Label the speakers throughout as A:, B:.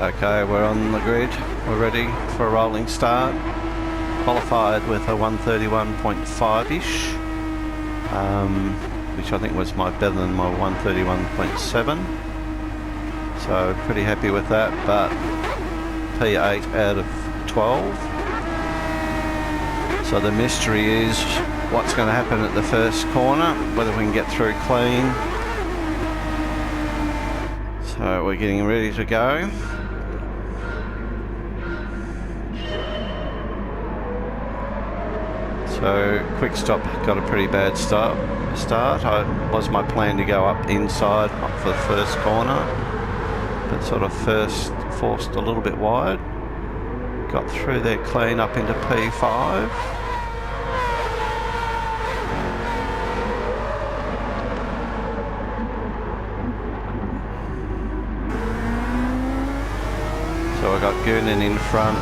A: Okay, we're on the grid. We're ready for a rolling start. Qualified with a 131.5-ish, which I think was better than my 131.7. So pretty happy with that, but P8 out of 12. So the mystery is what's going to happen at the first corner, whether we can get through clean. So we're getting ready to go. So quick stop got a pretty bad start. Was my plan to go up inside for the first corner, but sort of first forced a little bit wide. Got through there clean up into P5. So I got Goonan in front.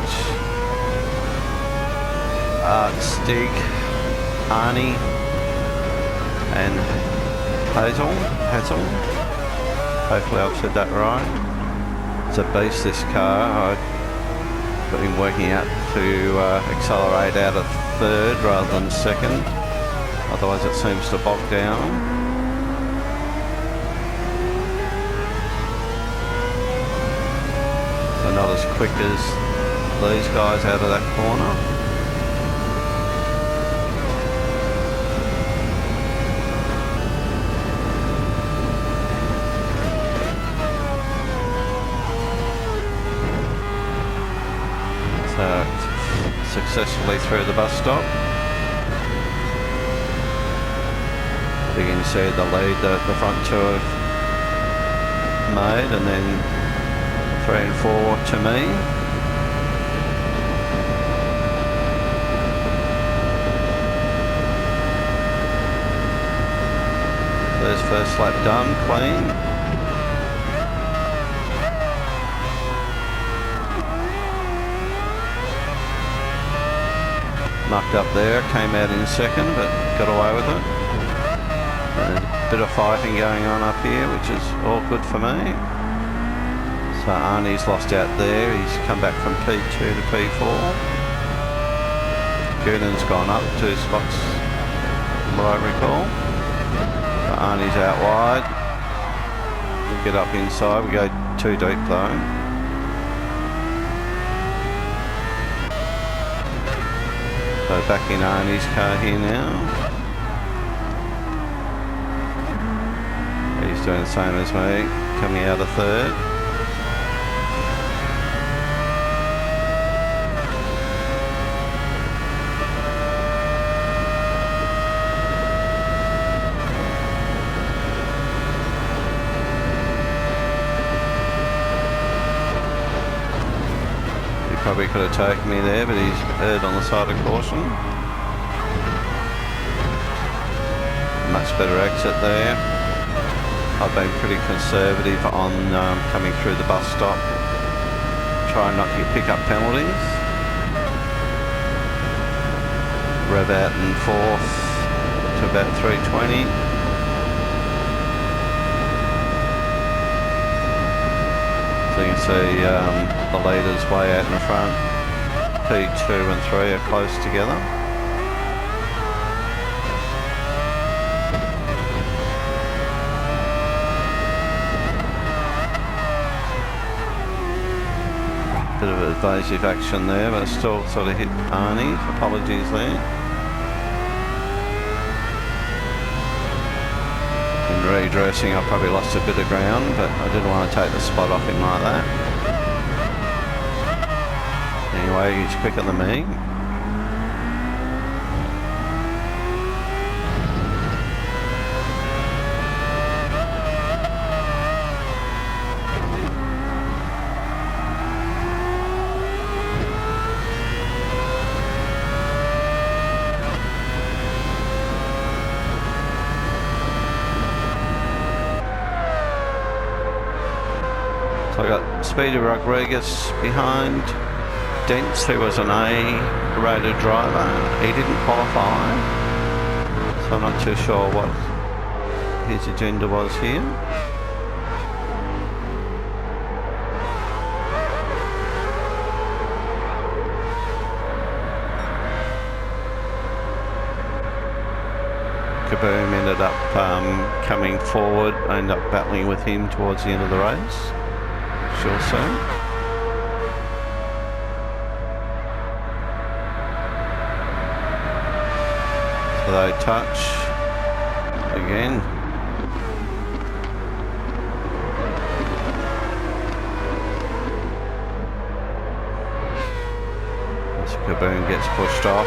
A: Stig, Arnie and Hazel. Hopefully I've said that right. It's a beast, this car. I've been working out to accelerate out of third rather than second. Otherwise it seems to bog down. So not as quick as these guys out of that corner. Successfully through the bus stop. You can see the lead that the front two have made, and then 3 and 4 to me. There's first lap done, clean. Mucked up there, came out in second, but got away with it. A bit of fighting going on up here, which is all good for me. So Arnie's lost out there. He's come back from P2 to P4. Goonan's gone up 2 spots, from what I recall. So Arnie's out wide. We'll get up inside. We go too deep though. So back in Arnie's car here now. He's doing the same as me, coming out of third. Probably could have taken me there, but he's erred on the side of caution. Much better exit there. I've been pretty conservative on coming through the bus stop. Try not to pick up penalties. Rev out in fourth to about 320. So you can see the leaders way out in the front. P2 and 3 are close together. Bit of evasive action there, but still sort of hit Arnie. Apologies there. In redressing, I probably lost a bit of ground, but I didn't want to take the spot off him like that. Anyway, he's quicker than me. So I got Speedy Rodriguez behind. Dents, who was an A-rated driver, he didn't qualify, so I'm not too sure what his agenda was here. Kaboom ended up coming forward. I ended up battling with him towards the end of the race. Sure soon. So they touch again. As Kaboom gets pushed off.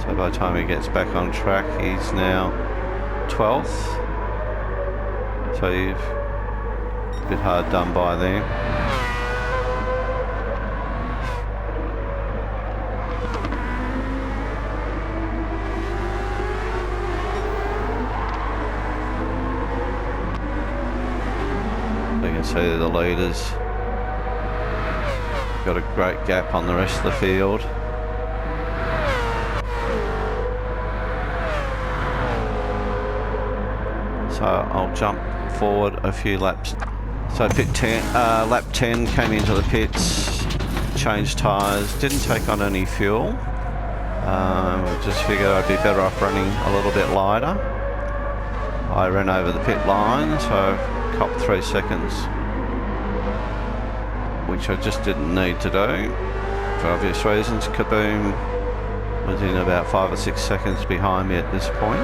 A: So by the time he gets back on track, he's now 12th. So you've a bit hard done by there. You can see the leaders got a great gap on the rest of the field. So I'll jump forward a few laps. So lap 10 came into the pits, changed tyres, didn't take on any fuel. Just figured I'd be better off running a little bit lighter. I ran over the pit line, so copped 3 seconds, which I just didn't need to do for obvious reasons. Kaboom was in about 5 or 6 seconds behind me at this point.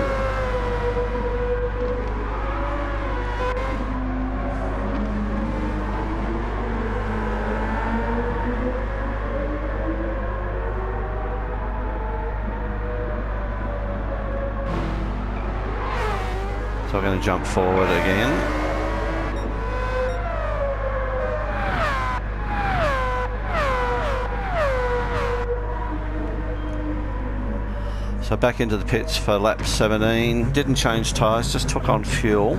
A: So I'm going to jump forward again. So back into the pits for lap 17. Didn't change tyres, just took on fuel.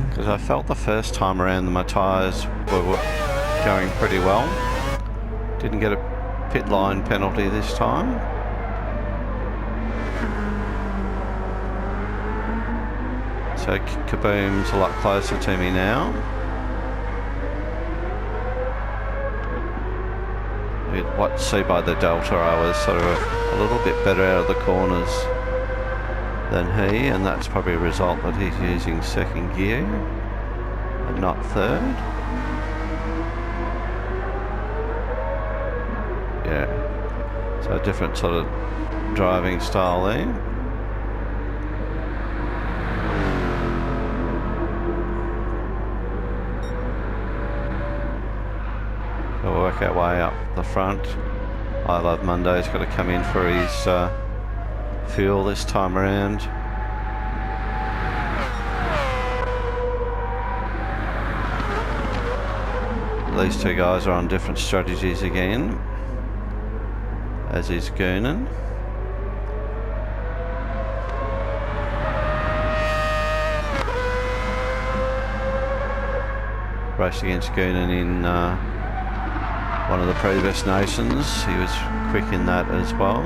A: Because I felt the first time around that my tyres were going pretty well. Didn't get a pit line penalty this time. So Kaboom's a lot closer to me now. What see by the Delta, I was sort of a little bit better out of the corners than he, and that's probably a result that he's using second gear and not third. Yeah, so a different sort of driving style there. We'll work our way up the front. I Love Monday's got to come in for his fuel this time around. These two guys are on different strategies again, as is Goonan. Raced against Goonan in one of the previous nations. He was quick in that as well.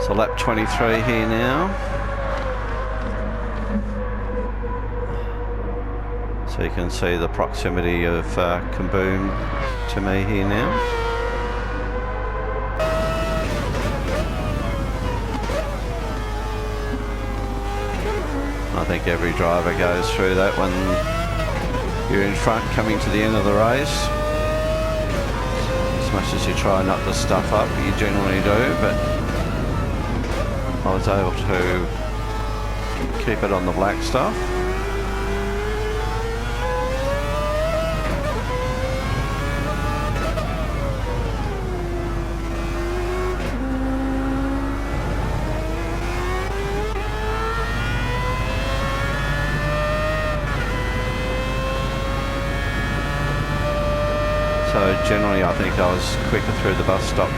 A: So lap 23 here now. So you can see the proximity of Kaboom to me here now. I think every driver goes through that when you're in front coming to the end of the race. As much as you try not to stuff up, you generally do, but I was able to keep it on the black stuff. So generally I think I was quicker through the bus stop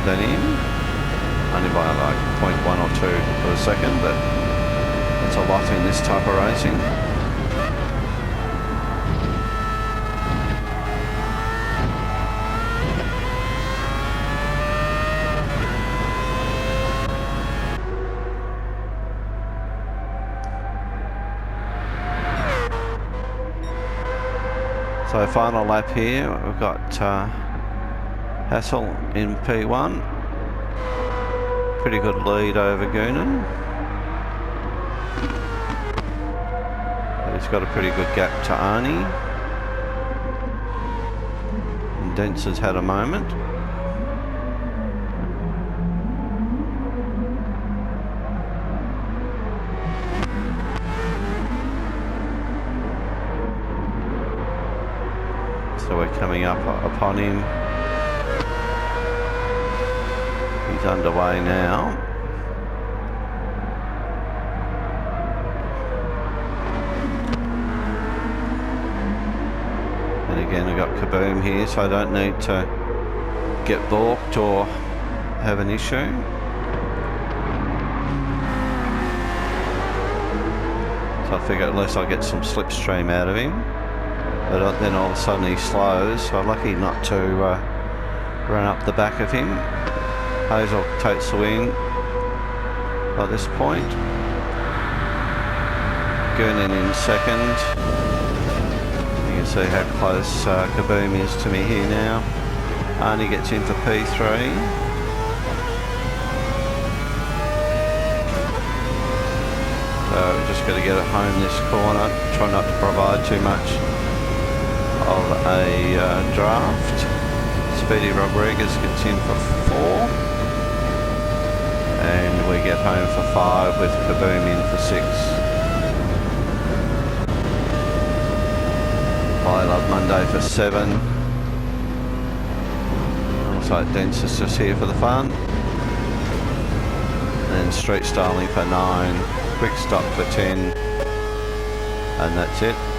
A: than him, only by like 0.1 or 2 of a second, but it's a lot in this type of racing. So final lap here, we've got Hassel in P1. Pretty good lead over Goonan. He's got a pretty good gap to Arnie. And Dents has had a moment. So we're coming up upon him. He's underway now. And again, I've got Kaboom here, so I don't need to get balked or have an issue. So I figure at least I'll get some slipstream out of him. But then all of a sudden he slows, so I'm lucky not to run up the back of him. Hazel takes the win by this point. Goonan in second. You can see how close Kaboom is to me here now. Arnie gets in for P3. So we've just got to get it home this corner. Try not to provide too much of a draft. Speedy Rodriguez gets in for 4. And we get home for 5 with Kaboom in for 6. I Love Monday for 7. Looks like Dents is just here for the fun. And then Street Styling for 9. Quick Stop for 10. And that's it.